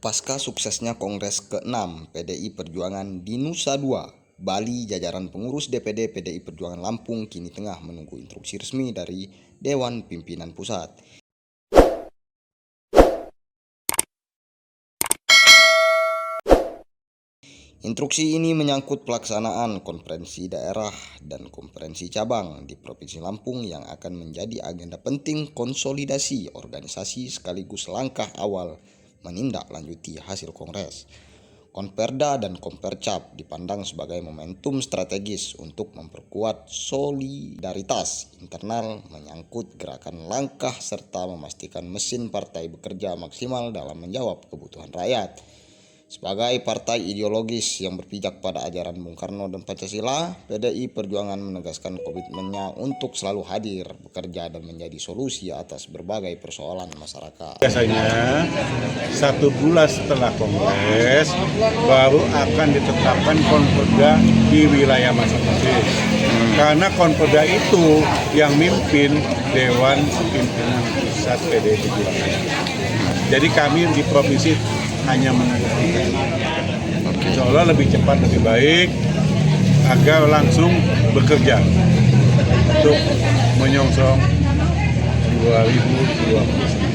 Pasca suksesnya Kongres ke-6 PDI Perjuangan di Nusa Dua, Bali, jajaran pengurus DPD PDI Perjuangan Lampung kini tengah menunggu instruksi resmi dari Dewan Pimpinan Pusat. Instruksi ini menyangkut pelaksanaan konferensi daerah dan konferensi cabang di Provinsi Lampung yang akan menjadi agenda penting konsolidasi organisasi sekaligus langkah awal menindaklanjuti hasil Kongres. Konperda dan Konpercap dipandang sebagai momentum strategis untuk memperkuat solidaritas internal menyangkut gerakan langkah serta memastikan mesin partai bekerja maksimal dalam menjawab kebutuhan rakyat. Sebagai partai ideologis yang berpijak pada ajaran Bung Karno dan Pancasila, PDI Perjuangan menegaskan komitmennya untuk selalu hadir, bekerja dan menjadi solusi atas berbagai persoalan masyarakat. Biasanya 1 bulan setelah Kongres baru akan ditetapkan konperda di wilayah masing-masing. Karena konperda itu yang mimpin Dewan Pimpinan Pusat PDI Perjuangan. Jadi kami di provinsi hanya menunggu. Insya Allah lebih cepat lebih baik agar langsung bekerja untuk menyongsong 2020.